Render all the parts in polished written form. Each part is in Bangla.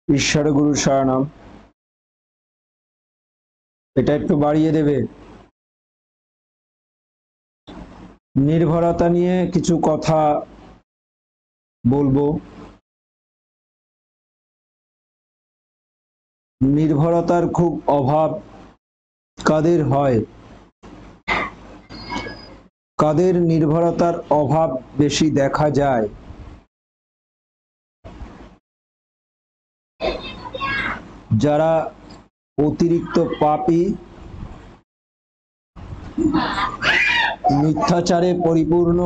ঈশ্বর গুরু শরণম। এটা একটু বাড়িয়ে দেবে। নির্ভরতা নিয়ে কিছু কথা বলবো। নির্ভরতার খুব অভাব কাদের হয়, কাদের নির্ভরতার অভাব বেশি দেখা যায়? যারা অতিরিক্ত পাপী, মিথ্যাচারে পরিপূর্ণ,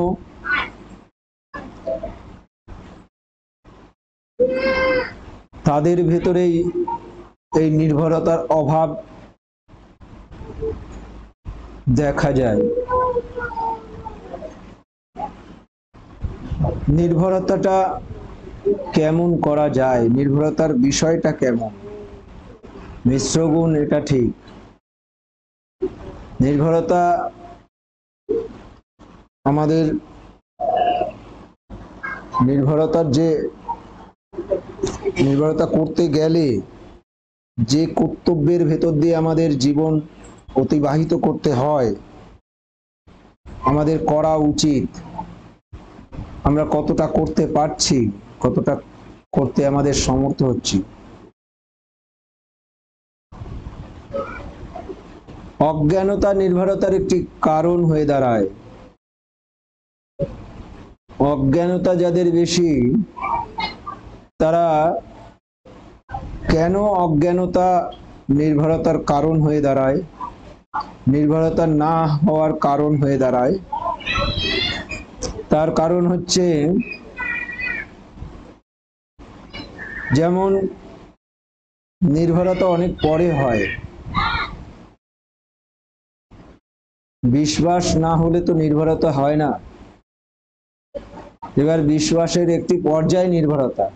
তাদের ভেতরেই এই নির্ভরতার অভাব দেখা যায়। নির্ভরতাটা কেমন করা যায়, নির্ভরতার বিষয়টা কেমন? মিশ্রগুণ, এটা ঠিক। নির্ভরতা আমাদের নির্ভরতা করতে গেলে যে কর্তব্যের ভেতর দিয়ে আমাদের জীবন অতিবাহিত করতে হয়, আমাদের করা উচিত, আমরা কতটা করতে পারছি, কতটা করতে আমাদের সমর্থ হচ্ছি। অজ্ঞানতা নির্ভরতার একটি কারণ হয়ে দাঁড়ায়। অজ্ঞানতা যাদের বেশি, তারা কেন অজ্ঞানতা নির্ভরতার কারণ হয়ে দাঁড়ায়, নির্ভরতা না হওয়ার কারণ হয়ে দাঁড়ায়? তার কারণ হচ্ছে, যেমন নির্ভরতা অনেক পরে হয়, বিশ্বাস না হলে তো নির্ভরতা হয় না। এবার বিশ্বাসের একটি পর্যায় নির্ভরতা,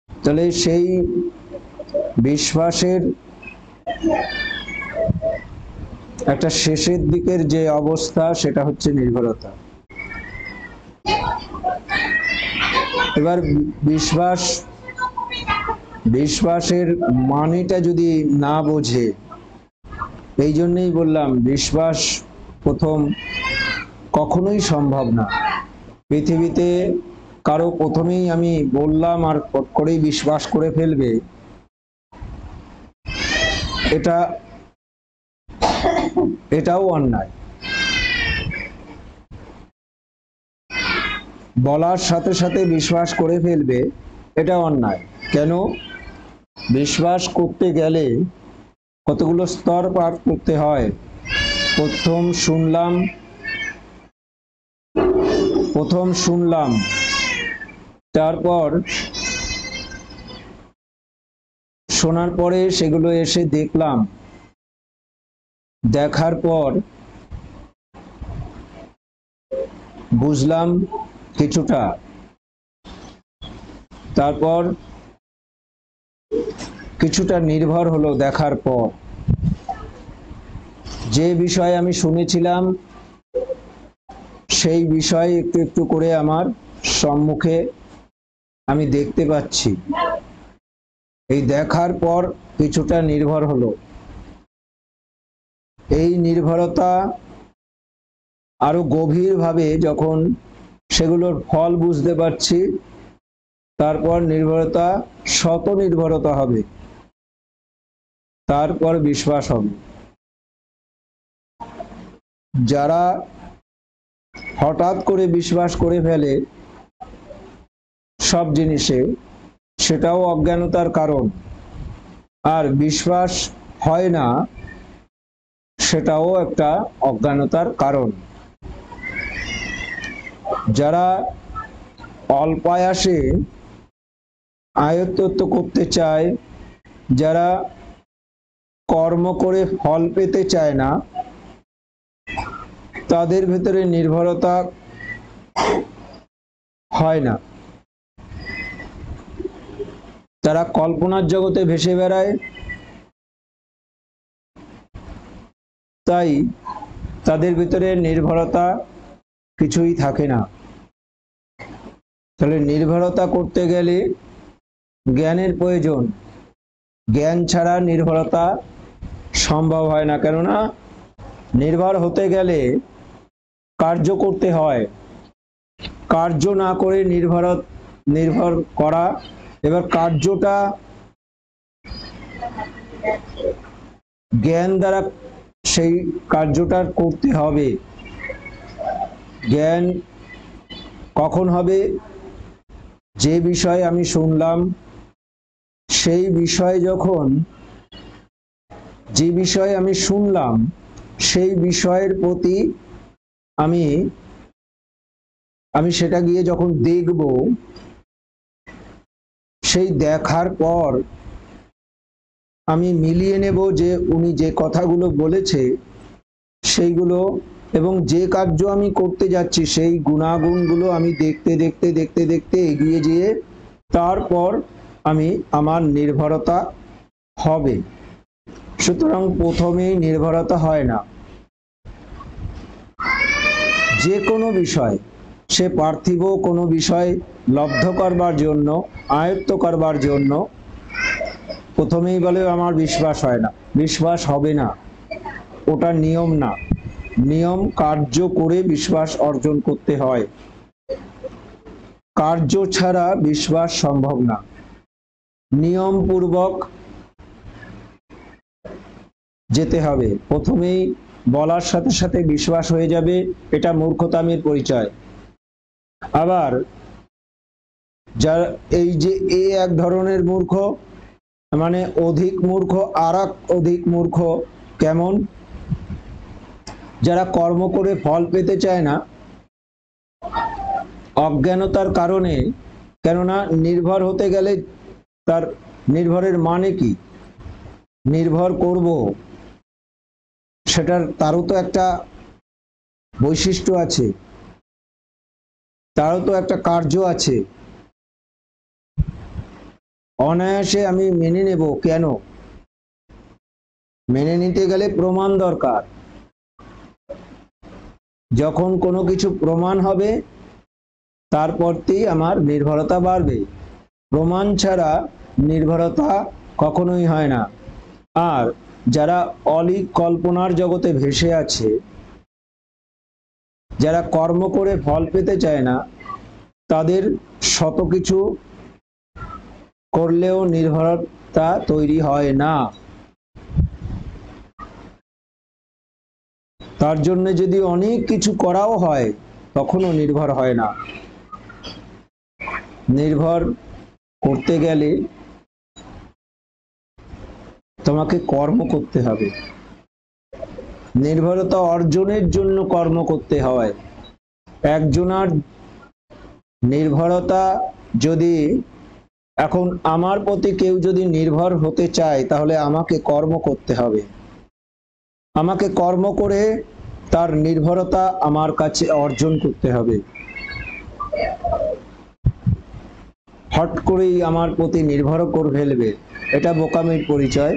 তাহলে সেই বিশ্বাসের একটা শেষের দিকের যে অবস্থা, সেটা হচ্ছে নির্ভরতা। এবার বিশ্বাসের মানেটা যদি না বোঝে, এই জন্যই বললাম বিশ্বাস প্রথম কখনোই সম্ভব না পৃথিবীতে। কারো প্রথমেই আমি বললাম আর পট করেই বিশ্বাস করে ফেলবে, এটাও অন্যায়। বলার সাথে সাথে বিশ্বাস করে ফেলবে, এটা অন্যায়। কেন? বিশ্বাস করতে গেলে কতগুলো স্তর পার করতে হয়। প্রথম শুনলাম, তারপর শোনার পরে সেগুলো এসে দেখলাম, দেখার পর বুঝলাম কিছুটা, তারপর কিছুটা নির্ভর হলো দেখার পর। যে বিষয় আমি শুনেছিলাম সেই বিষয় একটু একটু করে আমার সম্মুখে আমি দেখতে পাচ্ছি। এই দেখার পর কিছুটা নির্ভর হলো। এই নির্ভরতা আরো গভীরভাবে যখন সেগুলোর ফল বুঝতে পারছি, তারপর নির্ভরতা শত নির্ভরতা হবে, তারপর বিশ্বাস হবে। যারা হঠাৎ করে বিশ্বাস করে ফেলে সব জিনিসে, সেটাও অজ্ঞানতার কারণ। আর বিশ্বাস হয় না, সেটাও একটা অজ্ঞানতার কারণ। যারা অল্পায়াসে আয়ত্ত করতে চায়, যারা কর্ম করে ফল পেতে চায় না, তাদের ভেতরে নির্ভরতা হয় না। তারা কল্পনার জগতে ভেসে বেড়ায়, তাই তাদের ভিতরে নির্ভরতা কিছুই থাকে না। তাহলে নির্ভরতা করতে গেলে জ্ঞানের প্রয়োজন। জ্ঞান ছাড়া নির্ভরতা সম্ভব হয় না, কেননা নির্ভর হতে গেলে কার্য করতে হয়। কার্য না করে নির্ভর করা, এবার কার্যটা জ্ঞান দ্বারা সেই কার্যটা করতে হবে। জ্ঞান কখন হবে? যে বিষয়ে আমি শুনলাম সেই বিষয়ে যে বিষয়ে আমি শুনলাম সেই বিষয়ের প্রতি আমি সেটা গিয়ে যখন দেখব, সেই দেখার পর আমি মিলিয়ে নেব যে উনি যে কথাগুলো বলেছে সেইগুলো, এবং যে কার্য আমি করতে যাচ্ছি সেই গুণাগুণগুলো আমি দেখতে দেখতে দেখতে দেখতে এগিয়ে যেয়ে তারপর আমার নির্ভরতা হবে। সুতরাং প্রথমেই নির্ভরতা হয় না। যে কোনো বিষয়, সে পার্থিব কোনো বিষয় লব্ধ করবার জন্য, আয়ত্ত করবার জন্য প্রথমেই বলে আমার বিশ্বাস হয় না। বিশ্বাস হবে না, ওটা নিয়ম না। নিয়ম কার্য করে বিশ্বাস অর্জন করতে হয়। কার্য ছাড়া বিশ্বাস সম্ভব না। নিয়ম পূর্বক যেতে হবে। প্রথমেই বলার সাথে সাথে বিশ্বাস হয়ে যাবে, এটা মূর্খতামির পরিচয়। আবার যার এই যে এক ধরনের মূর্খ, মানে অধিক মূর্খ, আর অধিক মূর্খ কেমন? যারা কর্ম করে ফল পেতে চায় না অজ্ঞানতার কারণে। কেননা নির্ভর হতে গেলে তার নির্ভরের মানে কি? নির্ভর করব, তারও তো একটা বৈশিষ্ট্য আছে, তারও তো একটা কার্য আছে। অনায়াসে আমি মেনে নেব কেন? মেনে নিতে গেলে প্রমাণ দরকার। যখন কোনো কিছু প্রমাণ হবে তারপরতেই আমার নির্ভরতা বাড়বে। প্রমাণ ছাড়া নির্ভরতা কখনোই হয় না। আর যারা অলীক কল্পনার জগতে ভেসে আছে, যারা কর্ম করে ফল পেতে চায় না, তাদের শত কিছু করলেও নির্ভরতা তৈরি হয় না। তার জন্য যদি অনেক কিছু করাও হয় তখনও নির্ভর হয় না। নির্ভর করতে গেলে তোমাকে কর্ম করতে হবে। নির্ভরতা অর্জনের জন্য কর্ম করতে হয়। একজনার নির্ভরতা যদি, এখন আমার প্রতি কেউ যদি নির্ভর হতে চায় তাহলে আমাকে কর্ম করতে হবে। আমাকে কর্ম করে তার নির্ভরতা আমার কাছে অর্জন করতে হবে। হট করেই আমার প্রতি নির্ভর করে ফেলবে, এটা বোকামির পরিচয়,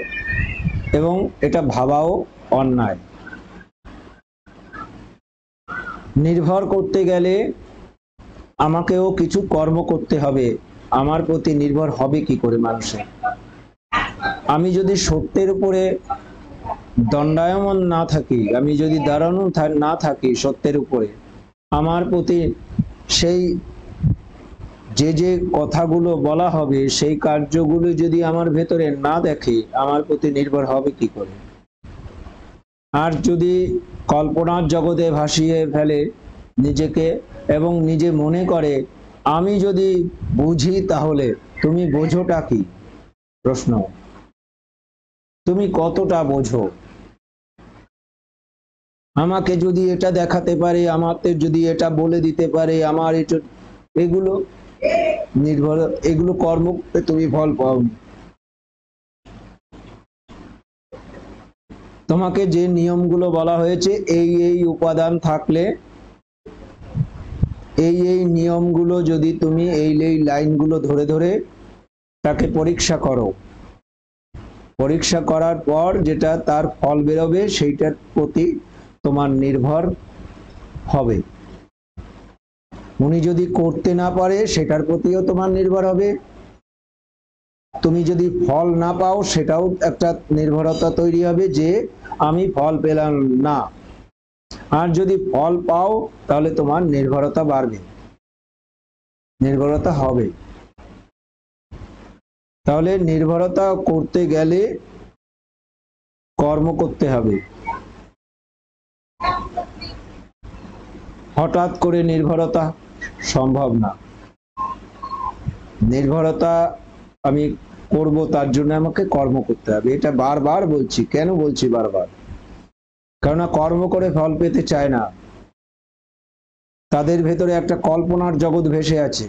এবং এটা ভাবাও অন্যায়। নির্ভর করতে গেলে আমাকেও কিছু কর্ম করতে হবে। আমার প্রতি নির্ভর হবে কি করে মানুষের? আমি যদি সত্যের উপরে দণ্ডায়মান না থাকি, আমি যদি দাঁড়ানো না থাকি সত্যের উপরে, আমার প্রতি সেই যে কথাগুলো বলা হবে সেই কার্যগুলো যদি আমার ভেতরে না দেখে, আমার প্রতি নির্ভর হবে কি করে? আর যদি কল্পনার জগতে ভাসিয়ে ফেলে নিজেকে এবং নিজে মনে করে আমি যদি বুঝি, তাহলে তুমি বোঝোটা কি? প্রশ্ন, তুমি কতটা বোঝো? আমাকে যদি এটা দেখাতে পারে, আমাকে যদি এটা বলে দিতে পারে, আমার এগুলো নির্ভর, এগুলো কর্ম তুমি ফল পাও। তোমাকে যে নিয়মগুলো বলা হয়েছে, এই উপাদান থাকলে, এই নিয়মগুলো যদি তুমি এই লাইনগুলো ধরে ধরে তাকে পরীক্ষা করো, পরীক্ষা করার পর যেটা তার ফল বেরোবে সেইটার প্রতি তোমার নির্ভর হবে। উনি যদি করতে না পারে সেটার প্রতিও তোমার নির্ভর হবে। তুমি যদি ফল না পাও সেটাও একটা নির্ভরতা তৈরি হবে যে আমি ফল পেলাম না। আর যদি ফল পাও তাহলে তোমার নির্ভরতা বাড়বে, নির্ভরতা হবে। তাহলে নির্ভরতা করতে গেলে কর্ম করতে হবে। হঠাৎ করে নির্ভরতা সম্ভব না। নির্ভরতা আমি করব তার জন্য আমাকে কর্ম করতে হবে। এটা বারবার বলছি। কেন বলছি বারবার? কেননা কর্ম করে ফল পেতে চায় না। তাদের ভেতরে একটা কল্পনার জগৎ ভেসে আছে।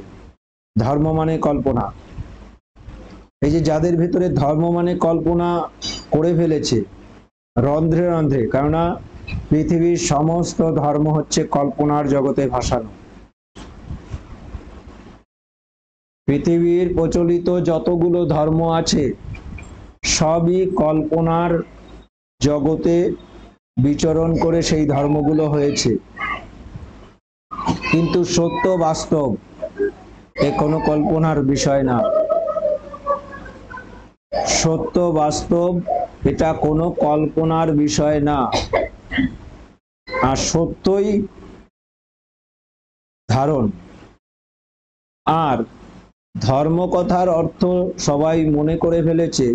ধর্ম মানে কল্পনা। এই যে যাদের ভেতরে ধর্ম মানে কল্পনা করে ফেলেছে রন্ধ্রে রন্ধ্রে, কেননা পৃথিবীর সমস্ত ধর্ম হচ্ছে কল্পনার জগতে ভাসানো। পৃথিবীর প্রচলিত যতগুলো ধর্ম আছে সবই কল্পনার জগতে বিচরণ করে সেই ধর্মগুলো হয়েছে। কিন্তু সত্য বাস্তব এ কোনো কল্পনার বিষয় না। সত্য বাস্তব এটা কোনো কল্পনার বিষয় না। আর সত্যই ধারণ। আর ধর্ম কথার অর্থ সবাই মনে করে ফেলেছে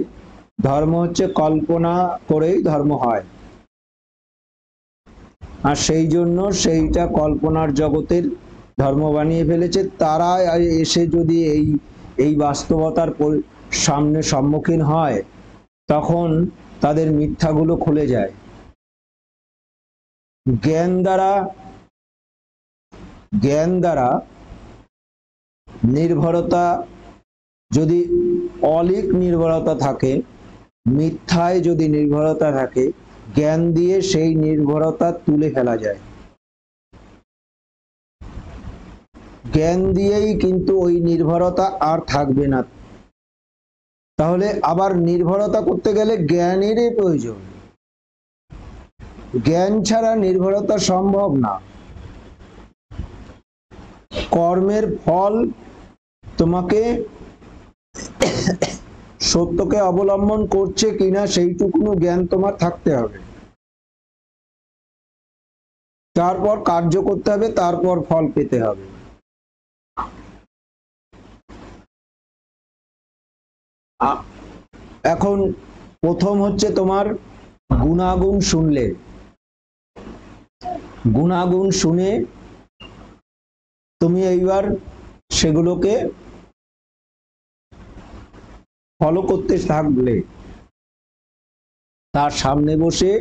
ধর্ম হচ্ছে কল্পনা করেই ধর্ম হয়। আর সেই জন্য সেইটা কল্পনার জগতের ধর্ম বানিয়ে ফেলেছে। তারা এসে যদি এই বাস্তবতার সামনে সম্মুখীন হয় তখন তাদের মিথ্যাগুলো খুলে যায়। জ্ঞান দ্বারা নির্ভরতা যদি অলিক নির্ভরতা থাকে, মিথ্যায় যদি নির্ভরতা থাকে, জ্ঞান দিয়ে সেই নির্ভরতা তুলে ফেলা যায়। জ্ঞান দিয়েই কিন্তু ওই নির্ভরতা আর থাকবে না। তাহলে আবার নির্ভরতা করতে গেলে জ্ঞানেরই প্রয়োজন। জ্ঞান ছাড়া নির্ভরতা সম্ভব না। কর্মের ফল তোমাকে সত্যকে অবলম্বন করছে কিনা সেইটুকু জ্ঞান তোমার থাকতে হবে। তারপর কার্য করতে হবে, তারপর ফল পেতে হবে। এখন প্রথম হচ্ছে তোমার গুণাগুণ শুনলে। গুণাগুণ শুনে তুমি এইবার সেগুলোকে ফলো করতে থাকলে। তার সামনে বসে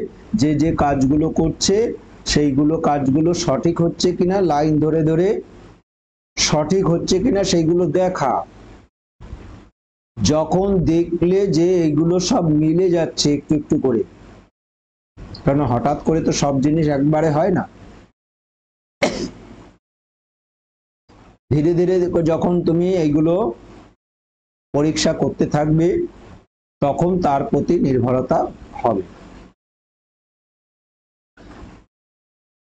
যে যে কাজগুলো করছে সেইগুলো কাজগুলো সঠিক হচ্ছে কিনা লাইন ধরে ধরে সঠিক হচ্ছে কিনা সেইগুলো দেখা। যখন দেখলে যে এগুলো সব মিলে যাচ্ছে একটু একটু করে, কারণ হঠাৎ করে তো সব জিনিস একবারে হয় না, ধীরে ধীরে যখন তুমি এইগুলো পরীক্ষা করতে থাকবে তখন তার প্রতি নির্ভরতা হবে।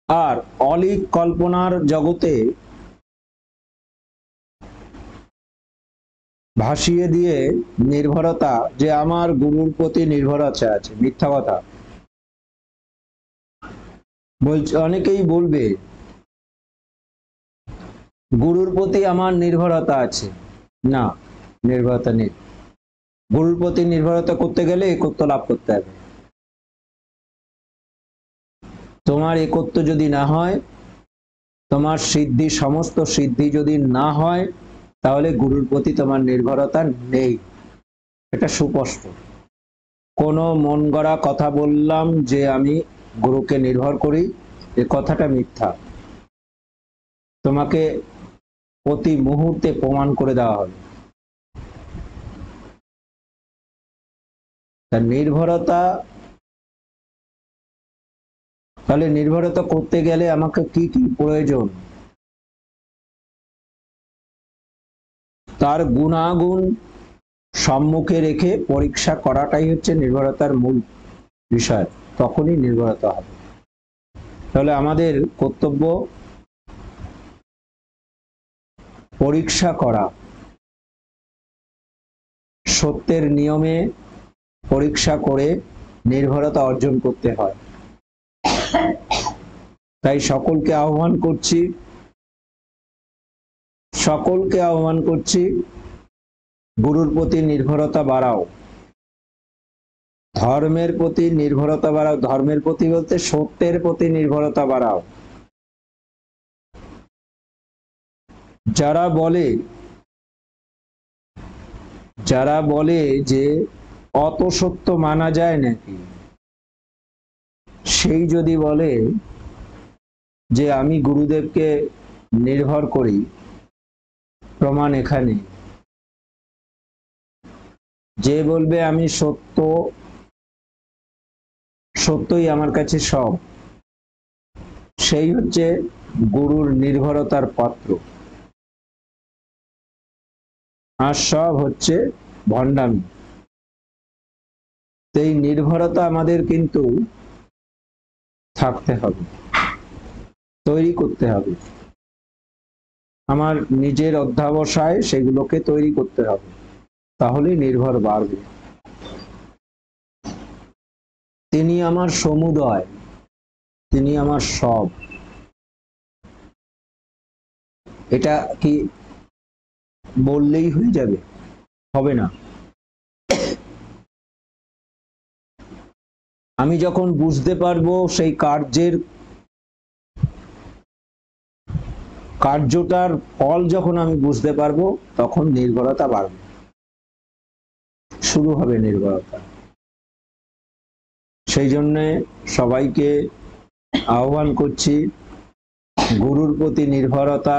আর অলিক কল্পনার জগতে ভাসিয়ে দিয়ে নির্ভরতা যে আমার গুরুর প্রতি নির্ভরতা আছে, মিথ্যা কথা বলছে। অনেকেই বলবে গুরুর প্রতি আমার নির্ভরতা আছে। না, নির্ভরতা নেই। গুরুর প্রতি নির্ভরতা করতে গেলে একত্ব লাভ করতে হবে। তোমার একত্ব যদি না হয়, তোমার সিদ্ধি সমস্ত সিদ্ধি যদি না হয়, তাহলে গুরুর প্রতি তোমার নির্ভরতা নেই। এটা সুস্পষ্ট। কোনো মন গড়া কথা বললাম যে আমি গুরুকে নির্ভর করি, এ কথাটা মিথ্যা। তোমাকে প্রতি মুহূর্তে প্রমাণ করে দেওয়া হবে। তার নির্ভরতা, তাহলে নির্ভরতা করতে গেলে আমাকে কি কি প্রয়োজন? তার গুণাগুণ সম্মুখে রেখে পরীক্ষা করাটাই হচ্ছে নির্ভরতার মূল বিষয়। তখনই নির্ভরতা হবে। তাহলে আমাদের কর্তব্য পরীক্ষা করা, সত্যের নিয়মে পরীক্ষা করে নির্ভরতা অর্জন করতে হয়। তাই সকলকে আহ্বান করছি গুরুর প্রতি নির্ভরতা বাড়াও, ধর্মের প্রতি নির্ভরতা বাড়াও। ধর্মের প্রতি বলতে সত্যের প্রতি নির্ভরতা বাড়াও। যারা বলে যে অত সত্য মানা যায় নাকি, সেই যদি বলে যে আমি গুরুদেবকে নির্ভর করি, প্রমাণ এখানে। যে বলবে আমি সত্যই আমার কাছে সব, সেই হচ্ছে গুরুর নির্ভরতার পাত্র, আর সব হচ্ছে ভণ্ডামি। এই নির্ভরতা আমাদের কিন্তু থাকতে হবে, তৈরি করতে হবে। আমার নিজের অধ্যাবসায় সেগুলোকে তৈরি করতে হবে, তাহলে নির্ভর বাড়বে। তিনি আমার সমুদয়, তিনি আমার সব। এটা কি বললেই হয়ে যাবে? হবে না। আমি যখন বুঝতে পারবো সেই কার্যটার ফল যখন আমি বুঝতে পারবো, তখন নির্ভরতা বাড়বে, শুরু হবে নির্ভরতা। সেই জন্যে সবাইকে আহ্বান করছি, গুরুর প্রতি নির্ভরতা,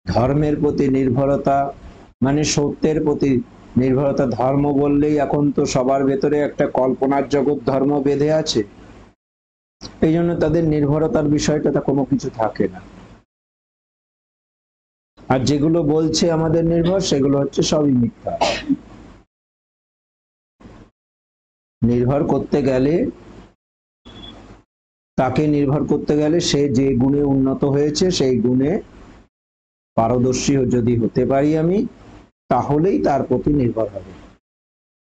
ধর্মের প্রতি নির্ভরতা, মানে সত্যের প্রতি নির্ভরতা। ধর্ম বললেই এখন তো সবার ভেতরে একটা কল্পনার জগৎ ধর্ম বেঁধে আছে, এই জন্য তাদের নির্ভরতার বিষয়টা কোনো কিছু থাকে না। আর যেগুলো বলছে আমাদের নির্ভর, সেগুলো হচ্ছে সবই মিথ্যা। নির্ভর করতে গেলে, তাকে নির্ভর করতে গেলে সে যে গুণে উন্নত হয়েছে সেই গুণে পারদর্শী যদি হতে পারি আমি, তাহলেই তার প্রতি নির্ভর হবে,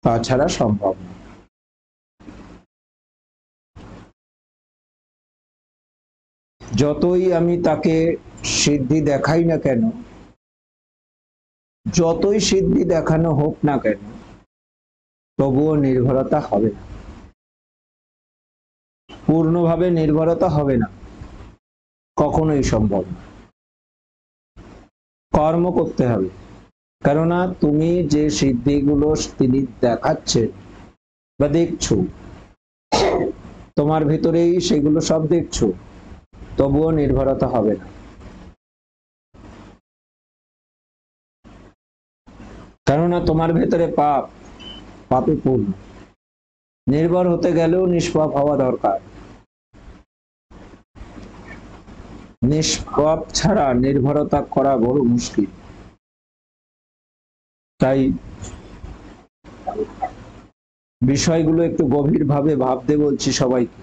তাছাড়া সম্ভব না। যতই আমি তাকে সিদ্ধি দেখাই না কেন, যতই সিদ্ধি দেখানো হোক না কেন, তবুও নির্ভরতা হবে না, পূর্ণভাবে নির্ভরতা হবে না, কখনোই সম্ভব না। কর্ম করতে হবে, কেননা তুমি যে সিদ্ধিগুলো তিনি দেখাচ্ছেন বা দেখছো, তোমার ভিতরেই সেগুলো সব দেখছো, তবুও নির্ভরতা হবে না। কেননা তোমার ভেতরে পাপে পূর্ণ। নির্ভর হতে গেলেও নিষ্পাপ হওয়া দরকার। নিষ্পাপ ছাড়া নির্ভরতা করা বড় মুশকিল। তাই বিষয়গুলো একটু গভীরভাবে ভাবতে বলছি সবাইকে।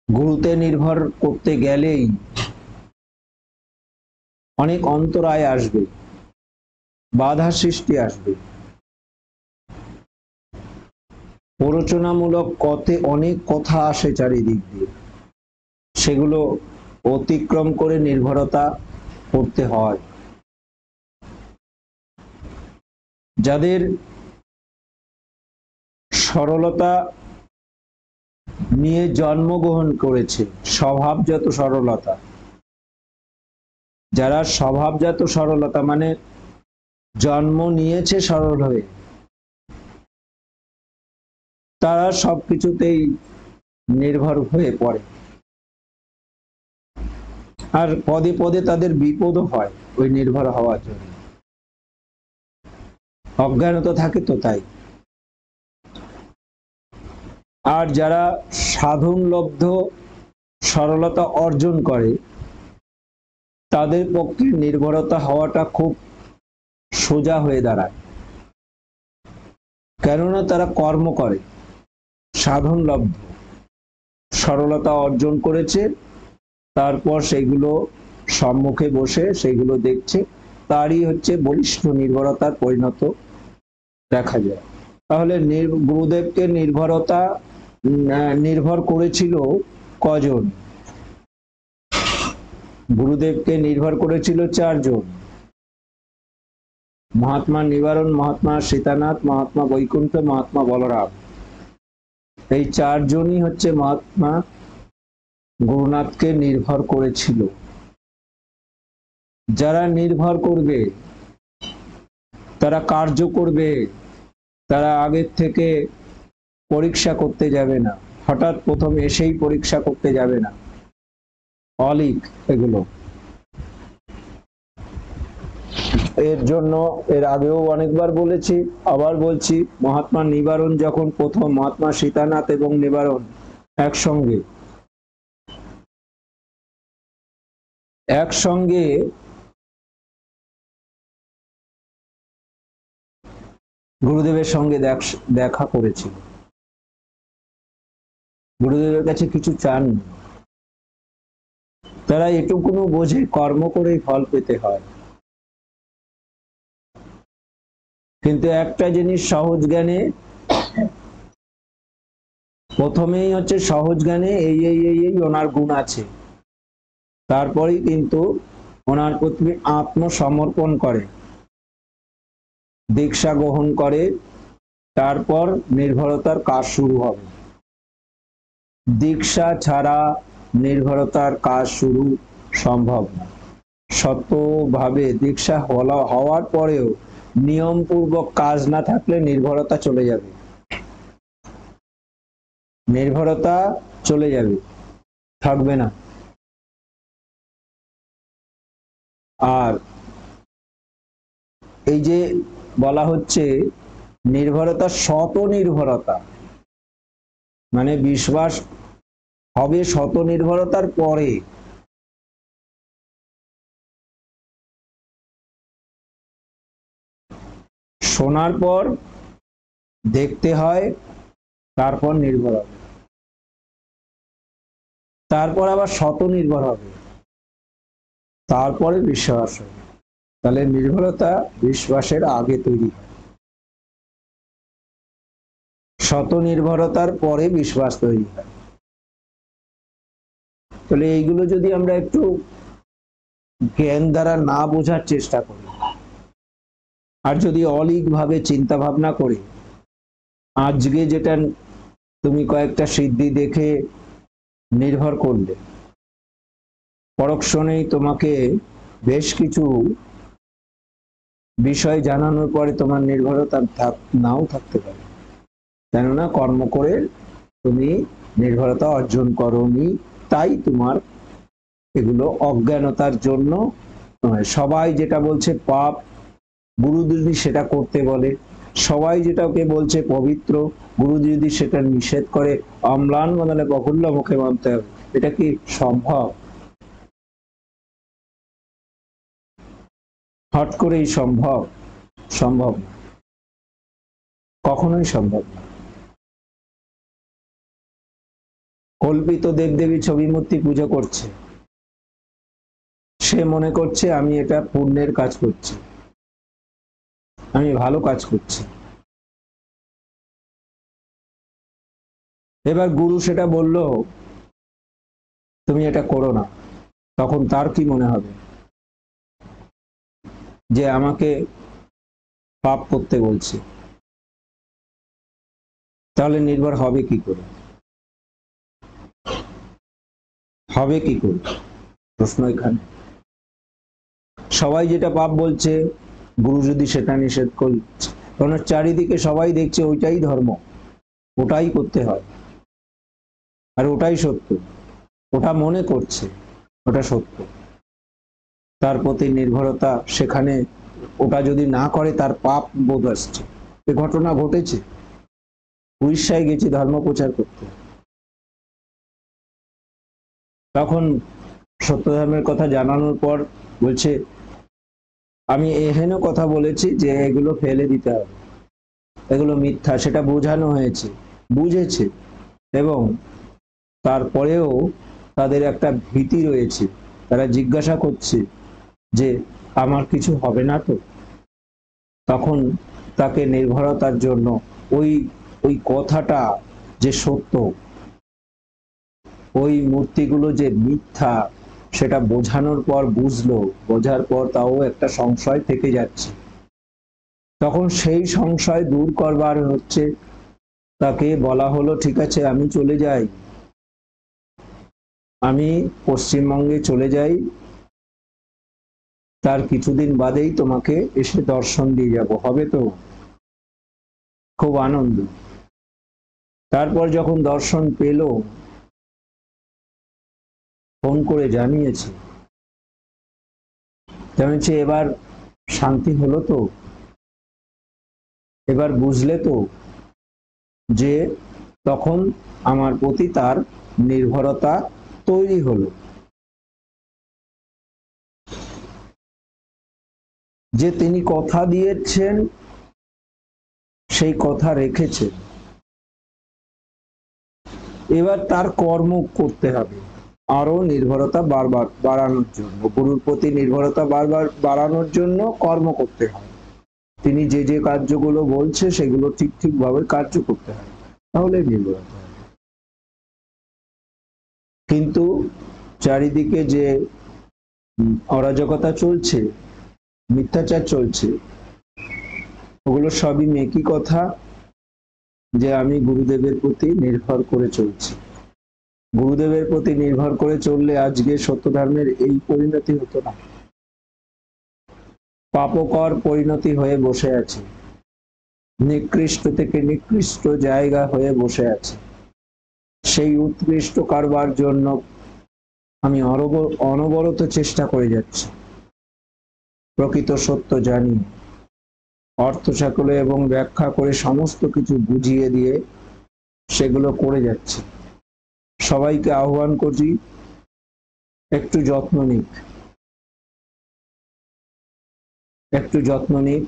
গুরুতে নির্ভর করতে গেলেই অনেক অন্তরায় আসবে, বাধা সৃষ্টি আসবে। প্ররোচনামূলক অনেক কথা আসে চারিদিক দিয়ে, সেগুলো অতিক্রম করে নির্ভরতা করতে হয়। যাদের সরলতা নিয়ে জন্মগ্রহণ করেছে, স্বভাবজাত সরলতা, যারা স্বভাবজাত সরলতা মানে জন্ম নিয়েছে সরল হয়ে, তারা সবকিছুতেই নির্ভর হয়ে পড়ে। আর পদে পদে তাদের বিপদও হয় ওই নির্ভর হওয়ার জন্য, অজ্ঞানতা থাকে তো তাই। আর যারা সাধনলব্ধ সরলতা অর্জন করে, তাদের পক্ষে নির্ভরতা হওয়াটা খুব সোজা হয়ে দাঁড়ায়, কেননা তারা কর্ম করে, সাধনলব্ধ সরলতা অর্জন করেছে, তারপর সেগুলো সম্মুখে বসে সেগুলো দেখছে, তারই হচ্ছে বলিষ্ঠ নির্ভরতার পরিণত দেখা যায়। তাহলে গুরুদেবকে নির্ভর করেছিল কজন? গুরুদেবকে নির্ভর করেছিল 4 জন, মহাত্মা নিবারণ, মহাত্মা সীতানাথ, মহাত্মা বৈকুণ্ঠ, মহাত্মা বলরাম। এই 4 জনই হচ্ছে মহাত্মা গুরুনাথকে নির্ভর করেছিল। যারা নির্ভর করবে তারা কার্য করবে, তারা আগের থেকে পরীক্ষা করতে যাবে না, হঠাৎ প্রথম এসেই পরীক্ষা করতে যাবে না। অলিক এগুলো। এর জন্য এর আগেও অনেকবার বলেছি, আবার বলছি, মহাত্মা নিবারণ যখন প্রথম, মহাত্মা সীতানাথ এবং নিবারণ একসঙ্গে গুরুদেবের সঙ্গে দেখা করেছিল। গুরুদেবের কাছে কিছু চান, তারা এটুকুনো বোঝে কর্ম করেই ফল পেতে হয়। কিন্তু একটা জিনিস সহজ জ্ঞানে, প্রথমেই হচ্ছে সহজ জ্ঞানে এই এই এই এই ওনার গুণ আছে, তারপরেই কিন্তু ওনার প্রতি আত্মসমর্পণ করে, দীক্ষা গ্রহণ করে, তারপর নির্ভরতার কাজ শুরু হবে। দীক্ষা ছাড়া নির্ভরতার কাজ শুরু সম্ভব না। শতভাবে দীক্ষা হওয়ার পরেও নিয়মপূর্বক কাজ না থাকলে নির্ভরতা চলে যাবে, নির্ভরতা চলে যাবে, থাকবে না। আর এই যে বলা হচ্ছে নির্ভরতা, শত নির্ভরতা, মানে বিশ্বাস হবে শত নির্ভরতার পরে। শোনার পর দেখতে হয়, তারপর নির্ভর হবে, তারপর আবার শত নির্ভর হবে, তারপরে বিশ্বাস হবে। তাহলে নির্ভরতা বিশ্বাসের আগে তৈরি হয়, শত নির্ভরতার পরে বিশ্বাস তৈরি হয়। তাহলে এইগুলো যদি আমরা একটু জ্ঞান দ্বারা না বোঝার চেষ্টা করি, আর যদি অলিক ভাবে চিন্তা ভাবনা করে, আজকে যেটা তুমি কয়েকটা সিদ্ধি দেখে নির্ভর করলে, পরক্ষণেই তোমাকে বেশ কিছু বিষয় জানানোর পরে তোমার নির্ভরতা নাও থাকতে পারে, কেননা কর্ম করে তুমি নির্ভরতা অর্জন করোনি, তাই তোমার এগুলো অজ্ঞানতার জন্য নয়। সবাই যেটা বলছে পাপ, গুরু যদি সেটা করতে বলে, সবাই যেটাকে বলছে পবিত্র, গুরু যদি সেটা নিষেধ করে, অম্লান বদলে প্রফুল্ল মুখে মানতে হবে, এটা কি সম্ভব? হট করেই সম্ভব? সম্ভব না, কখনোই সম্ভব না। কল্পিত দেবদেবী ছবি মূর্তি পুজো করছে, সে মনে করছে আমি এটা পুণ্যের কাজ করছি, আমি ভালো কাজ করছি। এবার গুরু সেটা বলল তুমি এটা করো না, তখন তার কি মনে হবে? যে আমাকে পাপ করতে বলছে। তাহলে নির্ভর হবে কি করে? হবে কি করে? প্রশ্ন এখানে। সবাই যেটা পাপ বলছে, গুরু যদি সেটা নিষেধ করছে, কারণ চারিদিকে সবাই দেখছে ওইটাই ধর্ম, ওটাই করতে হয়, আর ওটাই সত্য, ওটা মনে করছে ওটা সত্য, তার প্রতি নির্ভরতা, সেখানে ওটা যদি না করে তার পাপ বোধ আসছে। এ ঘটনা ঘটেছে, উড়িষ্যায় গেছি ধর্ম প্রচার করতে, তখন সত্য ধর্মের কথা জানানোর পর বলছে আমি এহেন কথা বলেছি যে এগুলো ফেলে দিতে হবে, এগুলো মিথ্যা, সেটা বোঝানো হয়েছে, বুঝেছে, এবং তারপরেও তাদের একটা ভীতি রয়েছে, তারা জিজ্ঞাসা করছে যে আমার কিছু হবে না তো? তখন তাকে নির্ভরতার জন্য ওই ওই কথাটা যে সত্য, ওই মূর্তিগুলো যে মিথ্যা, সেটা বোঝানোর পর বুঝলো, বোঝার পর তাও একটা সংশয় থেকে যাচ্ছে। তখন সেই সংশয় দূর করবার হচ্ছে তাকে বলা হলো, ঠিক আছে আমি চলে যাই, আমি পশ্চিমবঙ্গে চলে যাই, তার কিছুদিন বাদেই তোমাকে এসে দর্শন দিয়ে যাব, হবে তো? খুব আনন্দ। তারপর যখন দর্শন পেল, ফোন করে জানিয়েছে, জানিয়েছে এবার শান্তি হলো তো, এবার বুঝলে তো যে তখন আমার প্রতি তার নির্ভরতা তৈরি হলো, যে তিনি কথা দিয়েছেন সেই কথা রেখেছেন। এবার তার কর্ম করতে হবে, আরো নির্ভরতা বারবার বাড়ানোর জন্য, গুরুর প্রতি নির্ভরতা বারবার বাড়ানোর জন্য কর্ম করতে হবে। তিনি যে যে কার্যগুলো বলছে সেগুলো ঠিক ঠিক ভাবে কার্য করতে হবে, তাহলে নির্ভরতা হবে। কিন্তু চারিদিকে যে অরাজকতা চলছে, মিথ্যাচার চলছে, ওগুলো সবই মেকি কথা, যে আমি গুরুদেবের প্রতি নির্ভর করে চলছি। গুরুদেবের প্রতি নির্ভর করে চললে আজকে সত্য ধর্মের এই পরিণতি হতো না, পাপকর পরিণতি হয়ে বসে আছে, নিকৃষ্ট থেকে নিকৃষ্ট জায়গা হয়ে বসে আছে। সেই উৎকৃষ্ট করবার জন্য আমি অনবরত চেষ্টা করে যাচ্ছি, প্রকৃত সত্য জানি, অর্থ সকলে এবং ব্যাখ্যা করে সমস্ত কিছু বুঝিয়ে দিয়ে সেগুলো করে যাচ্ছে। সবাইকে আহ্বান করছি একটু যত্ন নিক, একটু যত্ন নিক,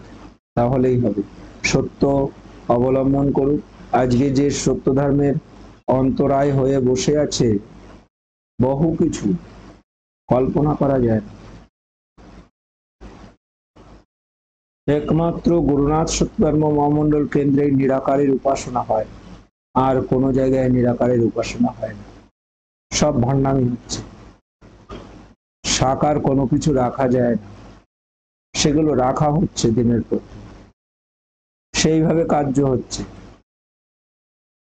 তাহলেই হবে। সত্য অবলম্বন করুক। আজকে যে সত্য ধর্মের অন্তরায় হয়ে বসে আছে, বহু কিছু কল্পনা করা যায় না। একমাত্র গুরুনাথ সত্য ধর্ম মহামণ্ডল কেন্দ্রে নিরাকারের উপাসনা হয়, আর কোনো জায়গায় নিরাকারের উপাসনা হয় না, সব ভণ্ডামি হচ্ছে। সাকার কোনো কিছু রাখা যায় না, সেগুলো রাখা হচ্ছে দিনের পর দিন, সেইভাবে কার্য হচ্ছে।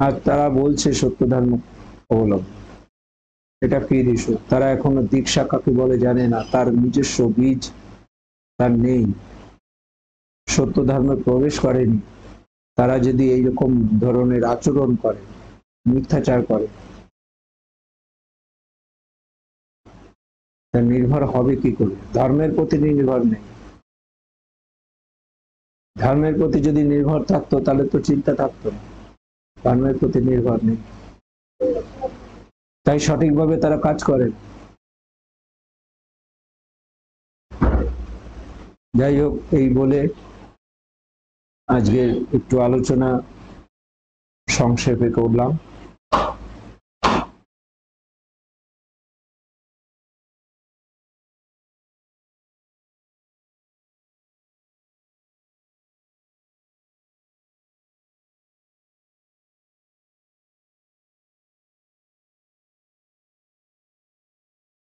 আর তারা বলছে সত্য ধর্ম অবলম্বন, এটা কি দৃশ্য? তারা এখনো দীক্ষা কাকে বলে জানে না, তার নিজস্ব বীজ তার নেই, সত্য ধর্মে প্রবেশ করেনি। তারা যদি এইরকম ধরনের আচরণ করে, মিথ্যাচার করে, তা নির্ভর হবে কি করে? ধর্মের প্রতি নির্ভর নেই। ধর্মের প্রতি যদি নির্ভর থাকতো তাহলে তো চিন্তা থাকতো না, ধর্মের প্রতি নির্ভর নেই, তাই সঠিকভাবে তারা কাজ করে। যাই হোক, এই বলে আজকের একটু আলোচনা সংক্ষেপে করলাম।